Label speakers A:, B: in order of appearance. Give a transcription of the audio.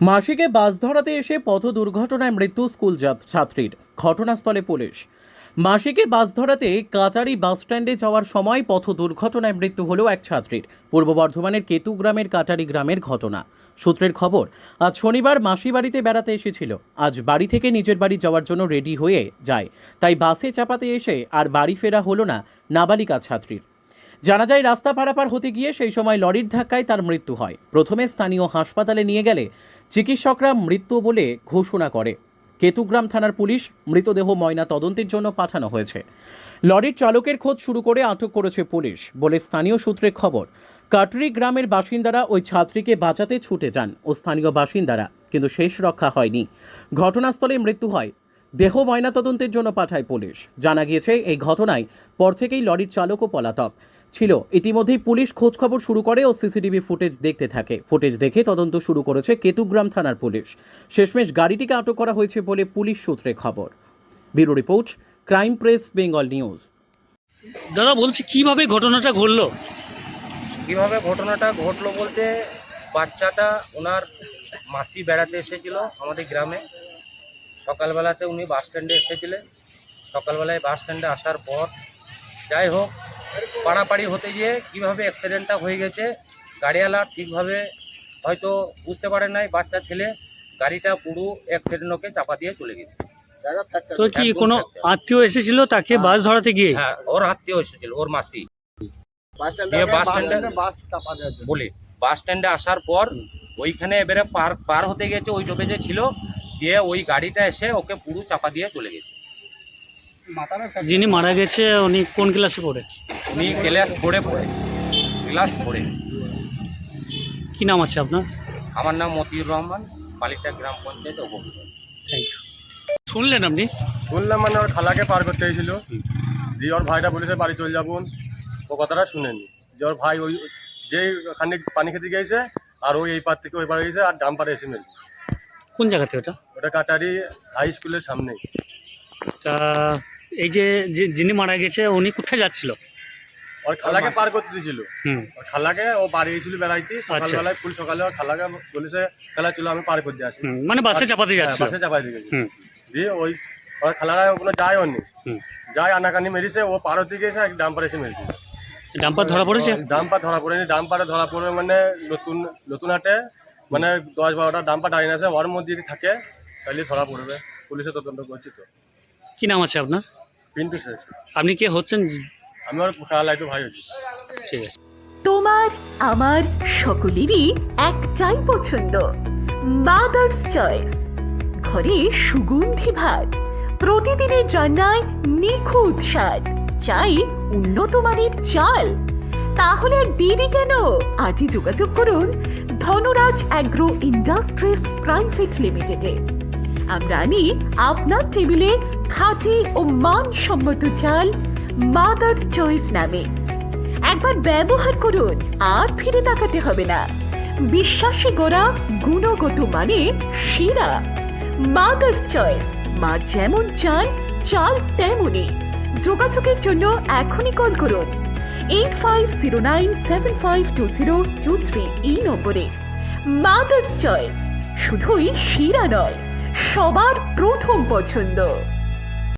A: মাসিকে বাস ধরাতে এসে পথ দুর্ঘটনায় মৃত্যু স্কুল ছাত্রীর, ঘটনাস্থলে পুলিশ। মাসিকে বাস ধরাতে কাটারি বাস স্ট্যান্ডে যাওয়ার সময় পথ দুর্ঘটনায় মৃত্যু হলো এক ছাত্রীর। পূর্ব বর্ধমানের কেতু গ্রামের কাটারি গ্রামের ঘটনা। সূত্রের খবর, আজ শনিবার মাসি বাড়িতে বেড়াতে এসেছিল। আজ বাড়ি থেকে নিজের বাড়ি যাওয়ার জন্য রেডি হয়ে যায়, তাই বাসে চাপাতে এসে আর বাড়ি ফেরা হলো না নাবালিকা ছাত্রীর। জানা যায়, রাস্তা পারাপার হতে গিয়ে সেই সময় লরির ধাক্কায় তার মৃত্যু হয়। প্রথমে স্থানীয় হাসপাতালে নিয়ে গেলে চিকিৎসকরা মৃত্যু বলে ঘোষণা করে। কেতুগ্রাম থানার পুলিশ মৃতদেহ ময়না তদন্তের জন্য পাঠানো হয়েছে। লরির চালকের খোঁজ শুরু করে আটক করেছে পুলিশ বলে স্থানীয় সূত্রে খবর। কাটরি গ্রামের বাসিন্দারা ওই ছাত্রীকে বাঁচাতে ছুটে যান ও স্থানীয় বাসিন্দারা, কিন্তু শেষ রক্ষা হয়নি। ঘটনাস্থলে মৃত্যু হয়। দেহ ময়নাতদন্তের জন্য পাঠায় পুলিশ। জানা গিয়েছে, এই ঘটনায় পর থেকেই লরির চালকও পলাতক ছিল। ইতিমধ্যেই পুলিশ খোঁজখবর শুরু করে ও সিসিটিভি ফুটেজ দেখতে থাকে। ফুটেজ দেখে তদন্ত শুরু করেছে কেতুগ্রাম থানার পুলিশ। শেষমেশ গাড়িটিকে আটক করা হয়েছে বলে পুলিশ সূত্রে খবর। Bureau report, crime press, Bengal news.
B: দাদা, বলছি কিভাবে ঘটনাটা ঘটলো?
C: কীভাবে ঘটনাটা ঘটলো বলতে, বাচ্চাটা ওনার মাসি বেড়াতে এসেছিল আমাদের গ্রামে। সকালবেলাতে উনি বাস স্ট্যান্ডে এসেছিলেন। সকালবেলায় বাস স্ট্যান্ডে আসার পর যাই হোক পাড়াপাড়ি হতে গিয়ে কীভাবে অ্যাক্সিডেন্টটা হয়ে গেছে, গাড়িওয়ালা ঠিকভাবে হয়তো বুঝতে পারে নাই। বাচ্চা ছেলে গাড়িটা পুরো অ্যাক্সিডেন্টকে চাপা দিয়ে চলে গেছে।
B: তো কি কোনো আত্মীয় এসেছিল তাকে বাস ধরাতে গিয়ে?
C: হ্যাঁ, ওর আত্মীয় এসেছিল, ওর মাসি। বাস স্ট্যান্ডে আসার পর ওইখানে এবারে পার হতে গেছে, ওই ডোবে যে ছিল, দিয়ে ওই গাড়িটা এসে ওকে পুরো চাপা দিয়ে চলে গেছে।
B: যিনি মারা গেছে উনি কোন ক্লাসে পড়ে?
C: উনি ক্লাস 4-এ পড়ে। ক্লাস 4-এ।
B: কি নাম আছে আপনার?
C: আমার নাম মতিউর রহমান, পালিটা গ্রাম পঞ্চায়েত উপপ্রধান।
B: Thank you. শুনলেন আপনি?
D: শুনলাম, মানে ওর খালাকে পার করতে হয়েছিল, দিয়ে ওর ভাইটা বলেছে বাড়ি চলে যাবুন। ও কথাটা শুনেনি, যে ওর ভাই ওই যে খানিক পানি খেতে গিয়েছে আর ওই এই পার থেকে ওই পারে গেছে আর ডাম পারে এসে মেল।
B: কোন জায়গাতে ওটা?
D: ওটা কাটারি হাই স্কুলের সামনেই।
B: তা এই যে যিনি মারা গেছে উনি কোথায় যাচ্ছিল?
D: ওর খালাকে পার করতে দিয়েছিল। ওর খালাকে ও বাড়ি গেছিল বেড়াইতে। সকালবেলায় ফুল সকালে ওর খালাকে বলেছে খালা চলো আমি পার করতে আসি,
B: মানে বাসে চাপাতে যাচ্ছিল।
D: বাসে চাপাই দিয়ে গেছে। দিয়ে ওই ওর খালারা ওখানে যায়, ওনি যায় আনাকানি মেরেছে। ও পার হতে গিয়েছে আর ডাম্পার এসে মেরেছে।
B: ডাম্পার ধরা পড়েছে?
D: ডাম্পার ধরা পড়েনি। ডাম্পারে ধরা পড়বে মানে নতুন হাটে মানে 10-12টা ডাম্পার দাঁড়িয়ে আছে, ওর মধ্যে যদি থাকে তাহলে ধরা পড়বে। পুলিশে তদন্ত করছি। তো
B: কি নাম আছে আপনার?
D: পিন্টু শেষ।
B: আপনি কে হচ্ছেন?
D: আমি ওর খালা একটু ভাই হচ্ছি।
B: ঠিক আছে।
E: তোমার আমার সকলেরই একটাই পছন্দ, মাদার্স চয়েস। ঘরে সুগন্ধি ভাত, প্রতিদিনের রান্নায় নিখুঁত স্বাদ, চাই উন্নত মানের চাল। তাহলে আর দেরি কেন? আজই যোগাযোগ করুন ধনরাজ অ্যাগ্রো ইন্ডাস্ট্রিজ প্রাইভেট লিমিটেডে। আমরা আনি আপনার টেবিলে খাঁটি ও মানসম্মত চাল মাদার্স চয়েস নামে। একবার ব্যবহার করুন, আর ফিরে তাকাতে হবে না। বিশ্বাসে গড়া গুণগত মানে সেরা মাদার্স চয়েস। মা যেমন চান, চাল তেমনই। যোগাযোগের জন্য এখনই কল করুন 8509752023 এই নম্বরে। মাদার্স চয়েস শুধুই সেরা নয়, সবার প্রথম পছন্দ।